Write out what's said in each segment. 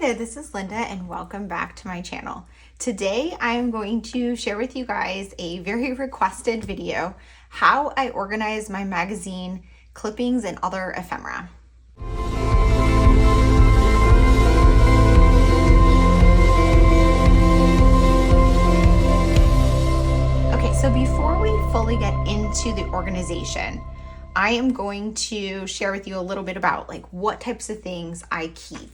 there, this is Linda and welcome back to my channel. Today I am going to share with you guys a very requested video, how I organize my magazine clippings and other ephemera. Okay, so before we fully get into the organization, I am going to share with you a little bit about what types of things I keep.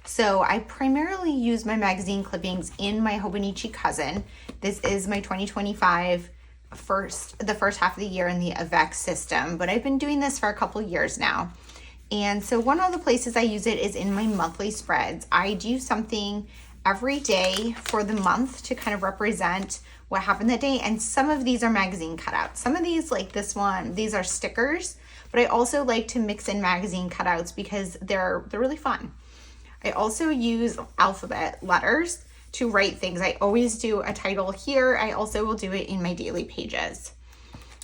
So I primarily use my magazine clippings in my Hobonichi Cousin. This is my 2025 the first half of the year in the Avec system, but I've been doing this for a couple years now. And so one of the places I use it is in my monthly spreads. I do something every day for the month to kind of represent what happened that day. And some of these are magazine cutouts. Some of these, like this one, these are stickers, but I also like to mix in magazine cutouts because they're really fun. I also use alphabet letters to write things. I always do a title here. I also will do it in my daily pages.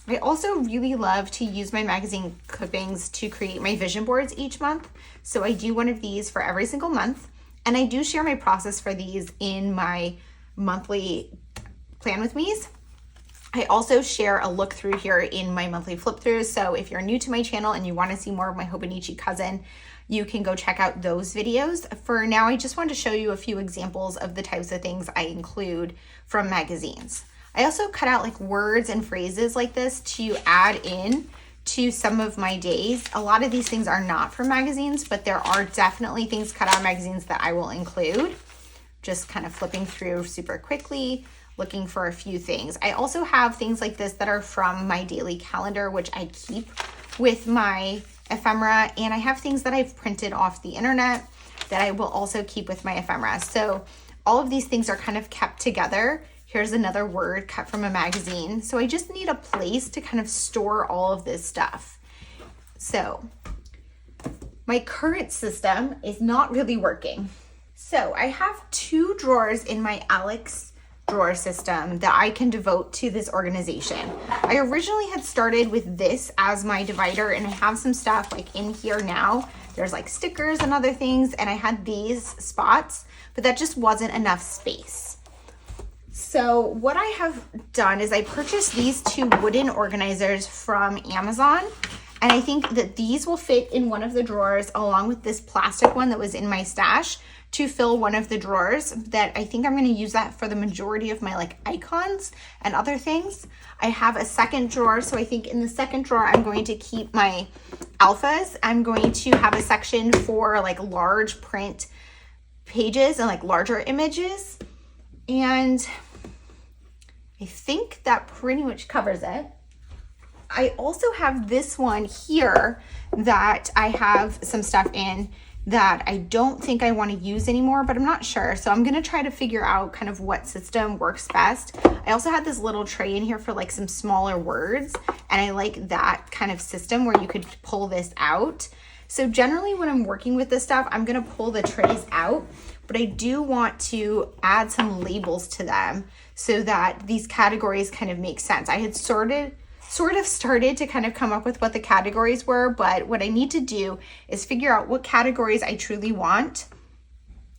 I also really love to use my magazine clippings to create my vision boards each month. So I do one of these for every single month. And I do share my process for these in my monthly plan with me's. I also share a look through here in my monthly flip throughs. So if you're new to my channel and you want to see more of my Hobonichi Cousin, you can go check out those videos. For now, I just wanted to show you a few examples of the types of things I include from magazines. I also cut out words and phrases like this to add in to some of my days. A lot of these things are not from magazines, but there are definitely things cut out of magazines that I will include. Just kind of flipping through super quickly, looking for a few things. I also have things like this that are from my daily calendar, which I keep with my ephemera, and I have things that I've printed off the internet that I will also keep with my ephemera. So all of these things are kind of kept together. Here's another word cut from a magazine. So I just need a place to kind of store all of this stuff. So my current system is not really working. So I have two drawers in my Alex drawer system that I can devote to this organization. I originally had started with this as my divider, and I have some stuff in here now. There's stickers and other things, and I had these spots, but that just wasn't enough space. So what I have done is I purchased these two wooden organizers from Amazon, and I think that these will fit in one of the drawers along with this plastic one that was in my stash to fill one of the drawers. That I think I'm going to use that for the majority of my icons and other things. I have a second drawer, so I think in the second drawer I'm going to keep my alphas. I'm going to have a section for large print pages and larger images, and I think that pretty much covers it. I also have this one here that I have some stuff in that I don't think I want to use anymore, but I'm not sure. So I'm going to try to figure out kind of what system works best. I also had this little tray in here for some smaller words, and I like that kind of system where you could pull this out. So generally when I'm working with this stuff, I'm going to pull the trays out, but I do want to add some labels to them so that these categories kind of make sense. I had sort of started to kind of come up with what the categories were, but what I need to do is figure out what categories I truly want,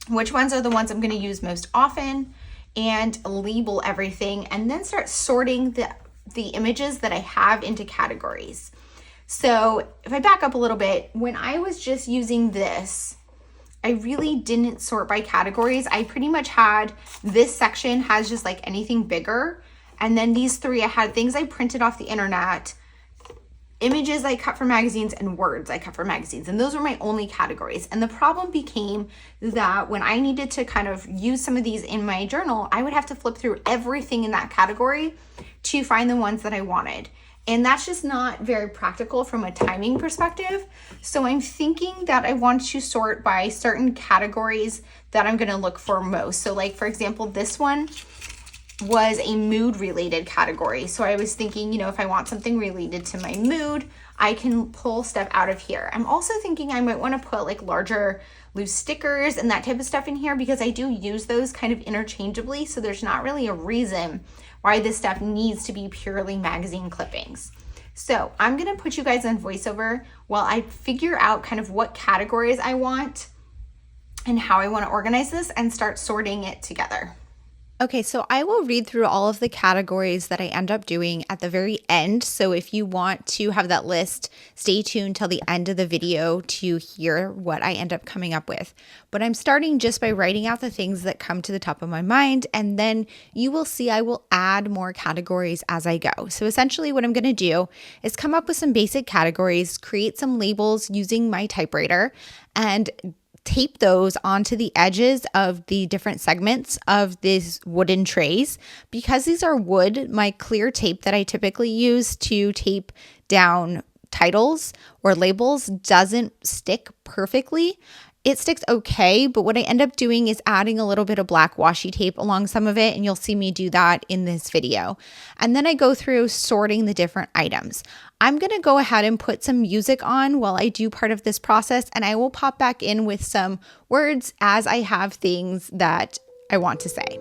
which ones are the ones I'm going to use most often, and label everything, and then start sorting the images that I have into categories. So if I back up a little bit, when I was just using this, I really didn't sort by categories. I pretty much had this section has just anything bigger. And then these three, I had things I printed off the internet, images I cut from magazines, and words I cut from magazines. And those were my only categories. And the problem became that when I needed to kind of use some of these in my journal, I would have to flip through everything in that category to find the ones that I wanted. And that's just not very practical from a timing perspective. So I'm thinking that I want to sort by certain categories that I'm going to look for most. So for example, this one was a mood related category. So I was thinking, if I want something related to my mood, I can pull stuff out of here. I'm also thinking I might want to put larger loose stickers and that type of stuff in here because I do use those kind of interchangeably. So there's not really a reason why this stuff needs to be purely magazine clippings. So I'm going to put you guys on voiceover while I figure out kind of what categories I want and how I want to organize this and start sorting it together. Okay, so I will read through all of the categories that I end up doing at the very end. So if you want to have that list, stay tuned till the end of the video to hear what I end up coming up with. But I'm starting just by writing out the things that come to the top of my mind, and then you will see I will add more categories as I go. So essentially what I'm going to do is come up with some basic categories, create some labels using my typewriter, and tape those onto the edges of the different segments of these wooden trays. Because these are wood, my clear tape that I typically use to tape down titles or labels doesn't stick perfectly. It sticks okay, but what I end up doing is adding a little bit of black washi tape along some of it, and you'll see me do that in this video. And then I go through sorting the different items. I'm going to go ahead and put some music on while I do part of this process, and I will pop back in with some words as I have things that I want to say.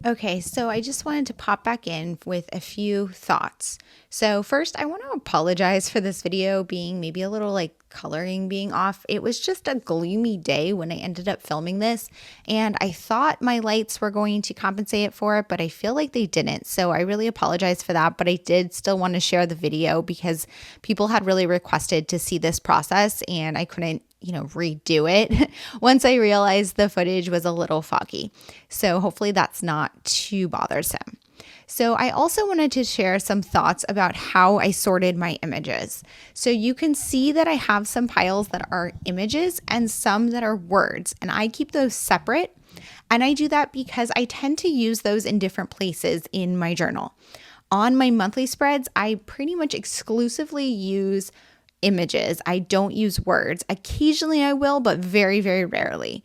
Okay, so I just wanted to pop back in with a few thoughts. So first, I want to apologize for this video being maybe a little like coloring being off. It was just a gloomy day when I ended up filming this, and I thought my lights were going to compensate for it, but I feel like they didn't. So I really apologize for that, but I did still want to share the video because people had really requested to see this process, and I couldn't redo it once I realized the footage was a little foggy. So hopefully that's not too bothersome. So I also wanted to share some thoughts about how I sorted my images. So you can see that I have some piles that are images and some that are words, and I keep those separate. And I do that because I tend to use those in different places in my journal. On my monthly spreads, I pretty much exclusively use images. I don't use words. Occasionally I will, but very, very rarely.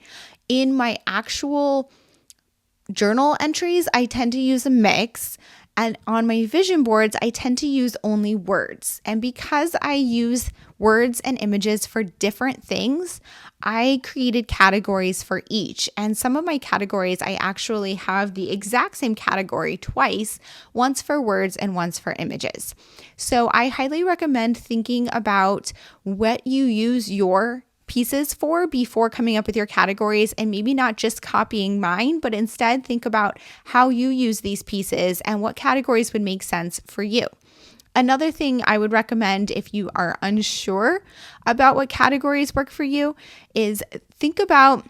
In my actual journal entries, I tend to use a mix. And on my vision boards, I tend to use only words. And because I use words and images for different things, I created categories for each. And some of my categories, I actually have the exact same category twice, once for words and once for images. So I highly recommend thinking about what you use your pieces for before coming up with your categories, and maybe not just copying mine, but instead think about how you use these pieces and what categories would make sense for you. Another thing I would recommend if you are unsure about what categories work for you is think about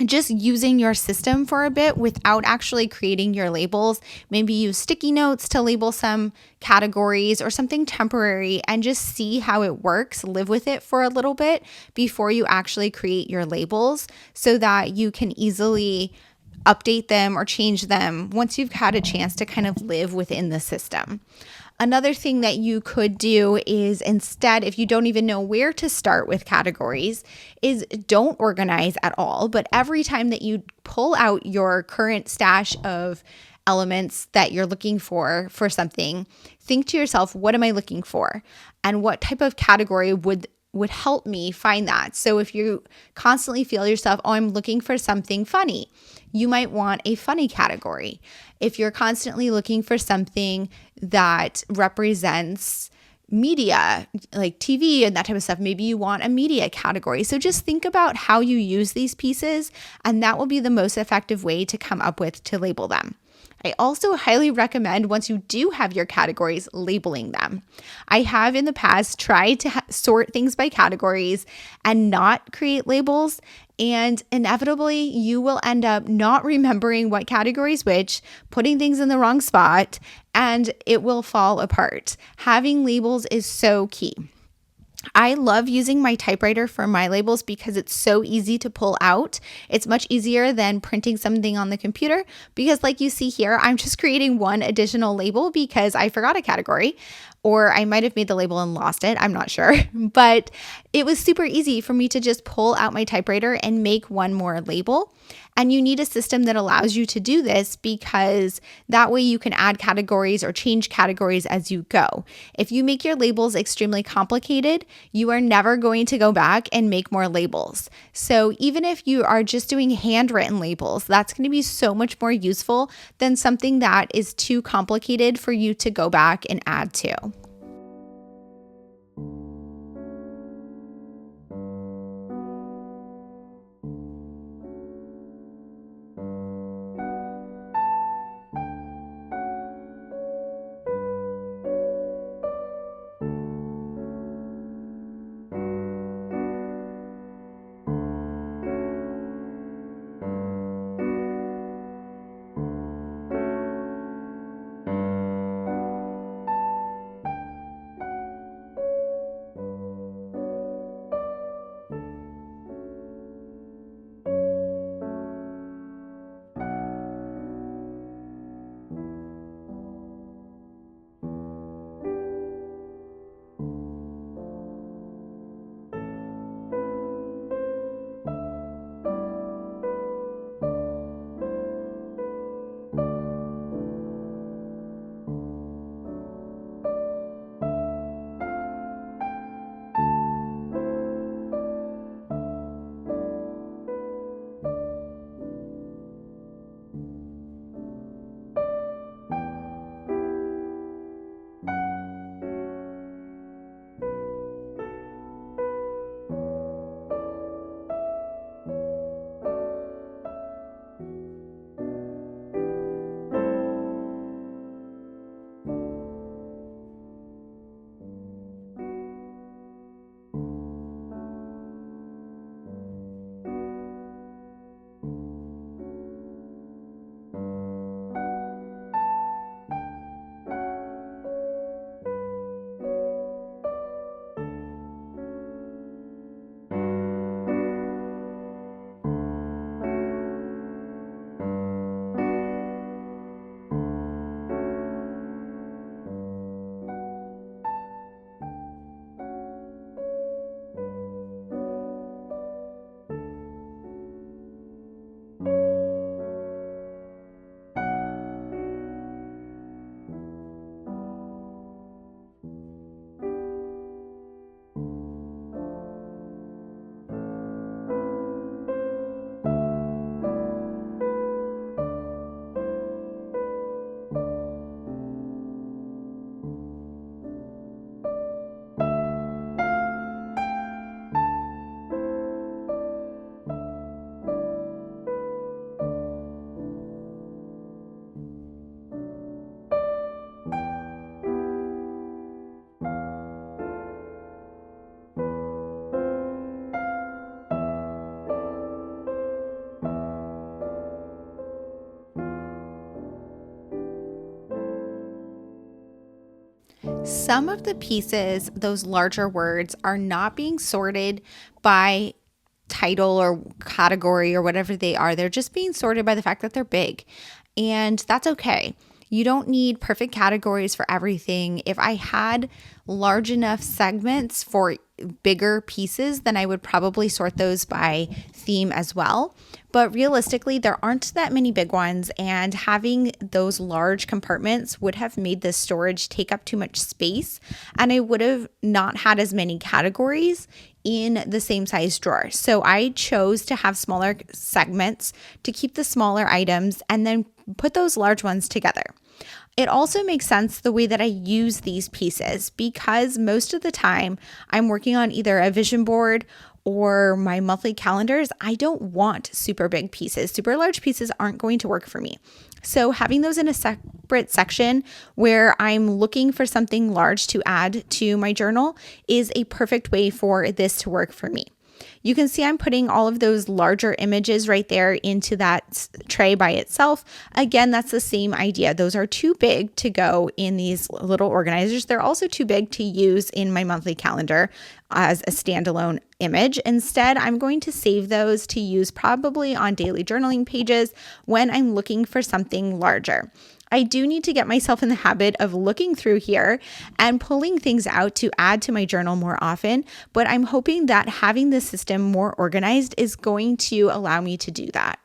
just using your system for a bit without actually creating your labels. Maybe use sticky notes to label some categories or something temporary and just see how it works. Live with it for a little bit before you actually create your labels so that you can easily update them or change them once you've had a chance to kind of live within the system. Another thing that you could do is instead, if you don't even know where to start with categories, is don't organize at all. But every time that you pull out your current stash of elements that you're looking for something, think to yourself, what am I looking for? And what type of category would help me find that? So if you constantly feel yourself, oh, I'm looking for something funny, you might want a funny category. If you're constantly looking for something that represents media, like TV and that type of stuff, maybe you want a media category. So just think about how you use these pieces, and that will be the most effective way to come up with to label them. I also highly recommend, once you do have your categories, labeling them. I have in the past tried to sort things by categories and not create labels, and inevitably you will end up not remembering what categories which, putting things in the wrong spot, and it will fall apart. Having labels is so key. I love using my typewriter for my labels because it's so easy to pull out. It's much easier than printing something on the computer because, like you see here, I'm just creating one additional label because I forgot a category, or I might have made the label and lost it. I'm not sure, but it was super easy for me to just pull out my typewriter and make one more label. And you need a system that allows you to do this because that way you can add categories or change categories as you go. If you make your labels extremely complicated, you are never going to go back and make more labels. So even if you are just doing handwritten labels, that's going to be so much more useful than something that is too complicated for you to go back and add to. Some of the pieces, those larger words, are not being sorted by title or category or whatever they are. They're just being sorted by the fact that they're big. And that's okay. You don't need perfect categories for everything. If I had large enough segments for bigger pieces, then I would probably sort those by theme as well. But realistically, there aren't that many big ones, and having those large compartments would have made this storage take up too much space, and I would have not had as many categories in the same size drawer. So I chose to have smaller segments to keep the smaller items and then put those large ones together. It also makes sense the way that I use these pieces, because most of the time I'm working on either a vision board or my monthly calendars. I don't want super big pieces. Super large pieces aren't going to work for me. So having those in a separate section where I'm looking for something large to add to my journal is a perfect way for this to work for me. You can see I'm putting all of those larger images right there into that tray by itself. Again, that's the same idea. Those are too big to go in these little organizers. They're also too big to use in my monthly calendar as a standalone image. Instead, I'm going to save those to use probably on daily journaling pages when I'm looking for something larger. I do need to get myself in the habit of looking through here and pulling things out to add to my journal more often, but I'm hoping that having this system more organized is going to allow me to do that.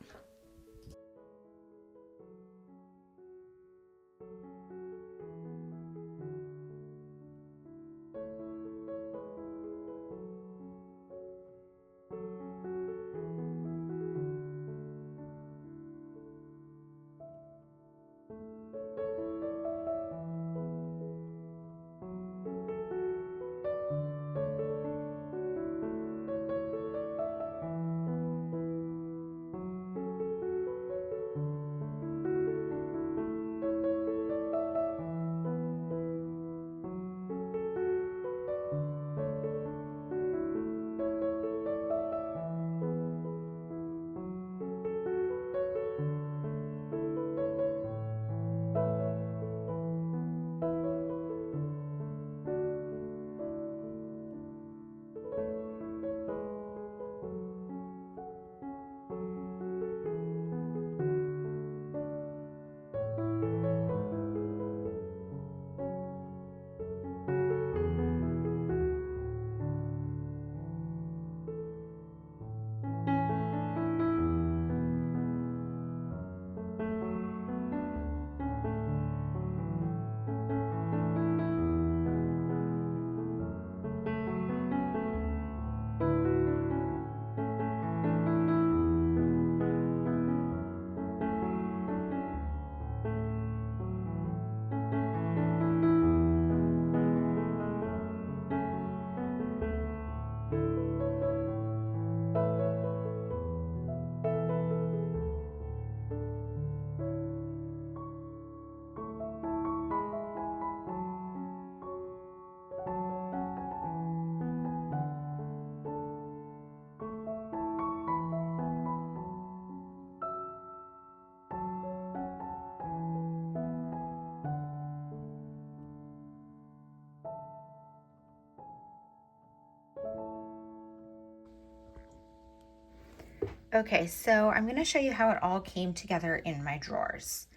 Okay, so I'm going to show you how it all came together in my drawers.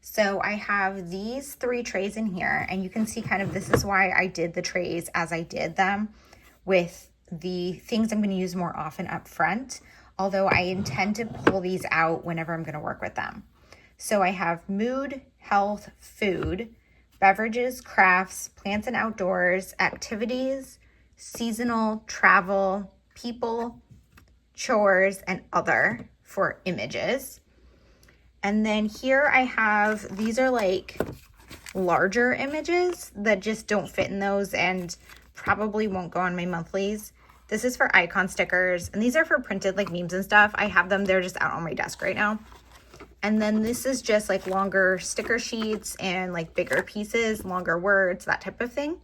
So I have these 3 trays in here, and you can see kind of this is why I did the trays as I did them, with the things I'm going to use more often up front, although I intend to pull these out whenever I'm going to work with them. So I have mood, health, food, beverages, crafts, plants and outdoors, activities, seasonal, travel, people, chores, and other for images. And then here I have, these are like larger images that just don't fit in those and probably won't go on my monthlies. This is for icon stickers, and these are for printed like memes and stuff. I have them, they're just out on my desk right now. And then this is just like longer sticker sheets and like bigger pieces, longer words, that type of thing.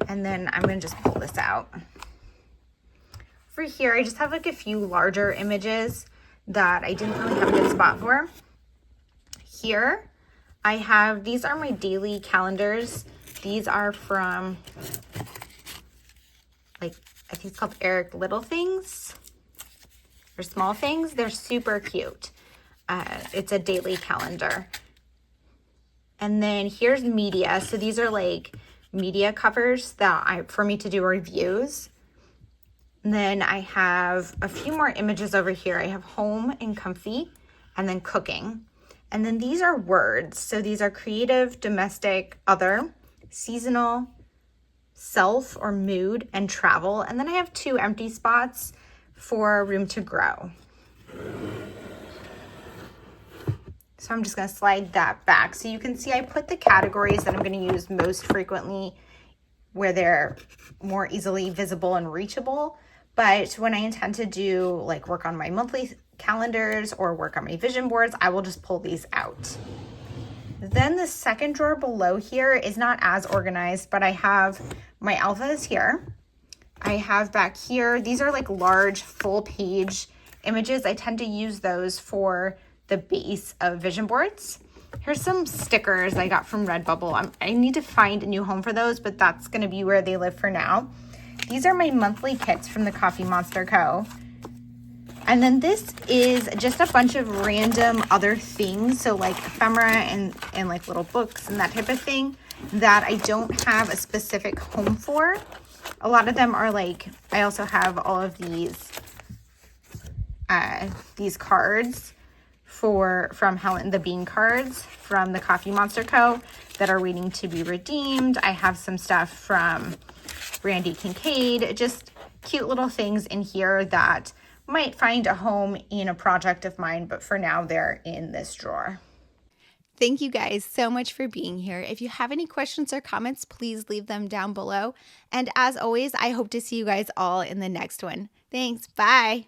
And then I'm gonna just pull this out. For here, I just have like a few larger images that I didn't really have a good spot for. Here, I have, these are my daily calendars These are from, like, I think it's called Eric Little Things or Small Things. They're super cute. It's a daily calendar. And then here's media. So these are like media covers that for me to do reviews. And then I have a few more images over here. I have home and comfy, and then cooking. And then these are words. So these are creative, domestic, other, seasonal, self or mood, and travel. And then I have 2 empty spots for room to grow. So I'm just going to slide that back. So you can see I put the categories that I'm going to use most frequently where they're more easily visible and reachable. But when I intend to do like work on my monthly calendars or work on my vision boards, I will just pull these out. Then the second drawer below here is not as organized, but I have my alphas here. I have back here, these are like large full page images. I tend to use those for the base of vision boards. Here's some stickers I got from Redbubble. I need to find a new home for those, but that's going to be where they live for now. These are my monthly kits from the Coffee Monster Co. And then this is just a bunch of random other things. So like ephemera and like little books and that type of thing that I don't have a specific home for. A lot of them are like, I also have all of these cards from Helen, the bean cards from the Coffee Monster Co. that are waiting to be redeemed. I have some stuff from Randy Kincaid, just cute little things in here that might find a home in a project of mine, but for now they're in this drawer. Thank you guys so much for being here. If you have any questions or comments, please leave them down below. And as always, I hope to see you guys all in the next one. Thanks. Bye.